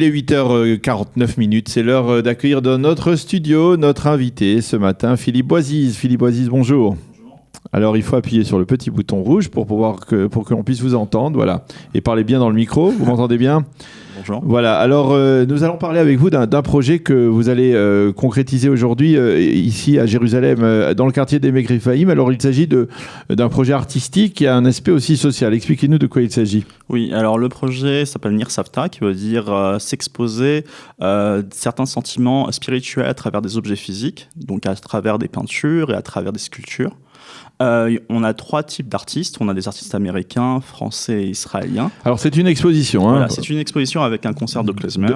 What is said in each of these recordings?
Il est 8h49, c'est l'heure d'accueillir dans notre studio notre invité ce matin, Philippe Boisise. Philippe Boisise, bonjour. Alors il faut appuyer sur le petit bouton rouge pour que l'on puisse vous entendre, voilà. Et parlez bien dans le micro, vous m'entendez bien ? Bonjour. Voilà, alors nous allons parler avec vous d'un projet que vous allez concrétiser aujourd'hui ici à Jérusalem, dans le quartier d'Emek Rephaim. Alors il s'agit d'un projet artistique qui a un aspect aussi social. Expliquez-nous de quoi il s'agit. Oui, alors le projet s'appelle Nir Savta, qui veut dire s'exposer certains sentiments spirituels à travers des objets physiques, donc à travers des peintures et à travers des sculptures. On a 3 types d'artistes. On a des artistes américains, français et israéliens. Alors c'est une exposition. Voilà, c'est une exposition avec un concert de klezmer.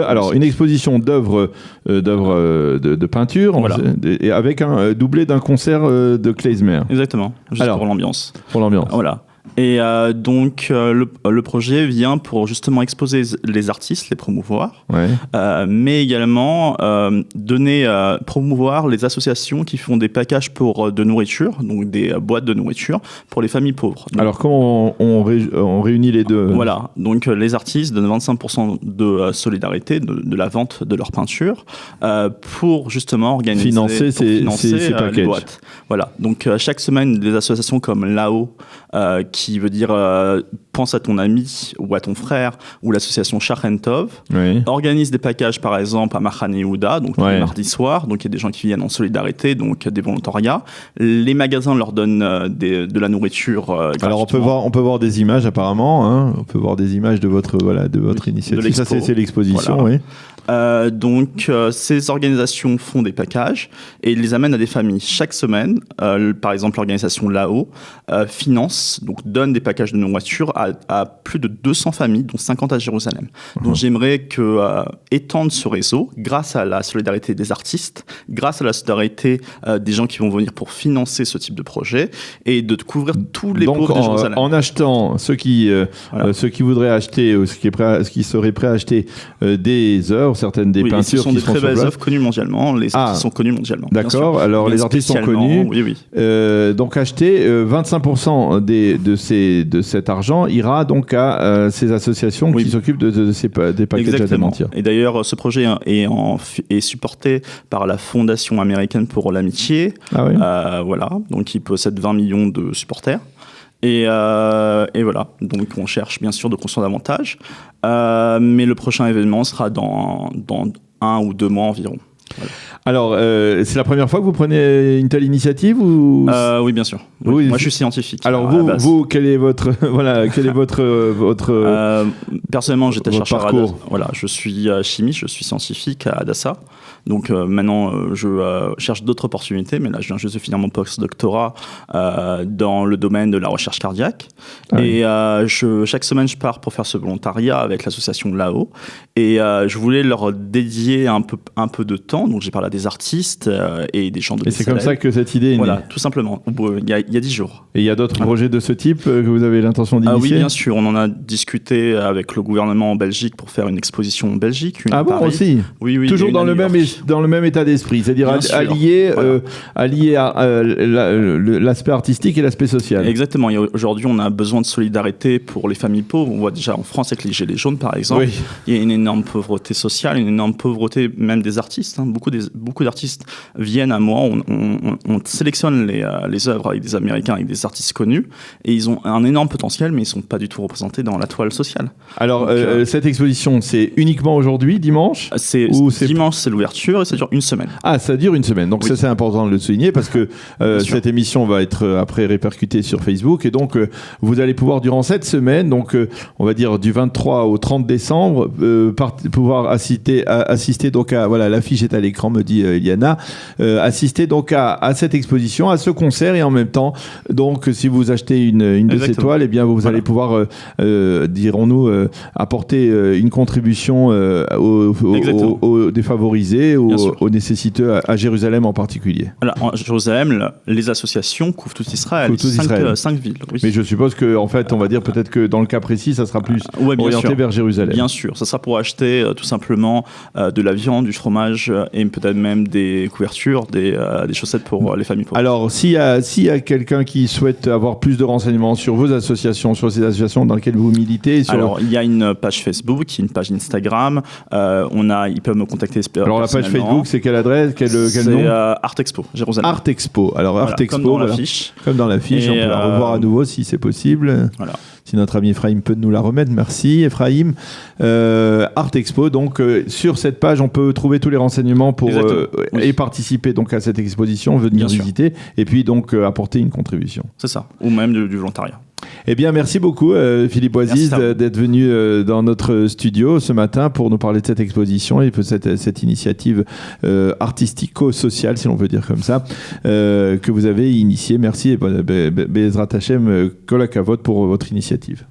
Alors une exposition d'œuvres de peinture, voilà. Et avec un doublé d'un concert de klezmer. Exactement, juste pour l'ambiance. Pour l'ambiance. Voilà. Et donc le projet vient pour justement exposer les artistes, les promouvoir, ouais. Mais également promouvoir les associations qui font des packages de nourriture, donc des boîtes de nourriture pour les familles pauvres. Donc, alors comment on réunit les deux ? Voilà, donc les artistes donnent 25% de solidarité de la vente de leur peinture pour justement financer ces packages. Les boîtes. Voilà, donc chaque semaine des associations comme Lao, qui veut dire pense à ton ami ou à ton frère, ou l'association Shachen Tov, oui. organise des packages par exemple à Machane Yehuda, donc ouais. le mardi soir, donc il y a des gens qui viennent en solidarité, donc des volontariats. Les magasins leur donnent de la nourriture gratuitement. Alors on peut voir des images apparemment, hein. On peut voir des images de votre initiative. Ça c'est l'exposition, voilà. Oui. Donc ces organisations font des packages et les amènent à des familles chaque semaine. Par exemple l'organisation Lao finance, donc donne des packages de nourriture à plus de 200 familles, dont 50 à Jérusalem. Donc j'aimerais étendre ce réseau grâce à la solidarité des artistes, grâce à la solidarité des gens qui vont venir pour financer ce type de projet et de couvrir tous les pauvres de Jérusalem. En achetant ceux qui voudraient acheter ou qui seraient prêts à acheter des œuvres, certaines des peintures, ce sont des très belles œuvres connues mondialement. Les artistes sont connus mondialement. D'accord. Alors les artistes sont connus. Oui. Donc acheter 25% de cet argent ira donc à ces associations qui s'occupent des packages alimentaires. Et d'ailleurs, ce projet est supporté par la Fondation américaine pour l'amitié. Ah oui. Voilà. Donc il possède 20 millions de supporters. Et voilà, donc on cherche bien sûr de construire davantage, mais le prochain événement sera dans 1 ou 2 mois environ. Voilà. Alors, c'est la première fois que vous prenez une telle initiative ou... Oui, bien sûr. Oui. Moi, je suis scientifique. Alors, vous, quel est votre personnellement, j'étais chercheur à parcours. Voilà, je suis chimiste, je suis scientifique à Hadassah. Donc maintenant, je cherche d'autres opportunités, mais là, je viens juste de finir mon post-doctorat dans le domaine de la recherche cardiaque. Ah, et chaque semaine, je pars pour faire ce volontariat avec l'association Lao. Et je voulais leur dédier un peu de temps. Donc j'ai parlé à des artistes et des gens de Et c'est comme ça que cette idée est née. Voilà, tout simplement. Il y a 10 jours. Et il y a d'autres projets de ce type que vous avez l'intention d'initier ? Oui, bien sûr. On en a discuté avec le gouvernement en Belgique pour faire une exposition en Belgique. Ah bon, aussi ? Oui. Toujours dans le même état d'esprit, c'est-à-dire allier l'aspect artistique et l'aspect social. Exactement. Aujourd'hui, on a besoin de solidarité pour les familles pauvres. On voit déjà en France avec les Gilets jaunes, par exemple. Oui. Il y a une énorme pauvreté sociale, une énorme pauvreté même des artistes. Beaucoup d'artistes viennent à moi. On sélectionne les œuvres avec des Américains, avec des artistes connus, et ils ont un énorme potentiel, mais ils ne sont pas du tout représentés dans la toile sociale. Alors, cette exposition, c'est uniquement aujourd'hui, dimanche ? Dimanche, c'est l'ouverture, et ça dure une semaine. Ah, ça dure une semaine. Donc ça, c'est important de le souligner parce que cette émission va être après répercutée sur Facebook, et donc vous allez pouvoir durant cette semaine, donc on va dire du 23 au 30 décembre, pouvoir assister donc à, voilà, l'affiche est à l'écran, me dit Eliana, assister donc à cette exposition, à ce concert, et en même temps, donc si vous achetez une de ces toiles, eh bien vous allez pouvoir, dirons-nous, apporter une contribution aux défavorisés, aux nécessiteux à Jérusalem en particulier. Alors, à Jérusalem, les associations couvrent tout Israël, 5 villes. Oui. Mais je suppose qu'en fait, on va dire peut-être que dans le cas précis, ça sera plus orienté vers Jérusalem. Bien sûr, ça sera pour acheter tout simplement de la viande, du fromage et peut-être même des couvertures, des chaussettes pour les familles pauvres. Alors, s'il y a quelqu'un qui souhaite avoir plus de renseignements sur vos associations, sur ces associations dans lesquelles vous militez... Alors, il y a une page Facebook, une page Instagram. Ils peuvent me contacter. Alors, la page Facebook, c'est quelle adresse, quel nom? C'est Art Expo, Jérusalem. Art Expo. Alors, Art Expo, comme dans l'affiche. Comme dans l'affiche, on peut la revoir à nouveau si c'est possible. Voilà. Si notre ami Ephraim peut nous la remettre, merci Ephraim. Art Expo, donc sur cette page, on peut trouver tous les renseignements pour et participer donc à cette exposition, venir visiter, et puis donc apporter une contribution. C'est ça, ou même du volontariat. Eh bien, merci beaucoup Philippe Oisiz d'être venu dans notre studio ce matin pour nous parler de cette exposition et de cette initiative artistico-sociale, si l'on peut dire comme ça, que vous avez initiée. Merci et Be'ezrat Hashem, Kol HaKavod pour votre initiative.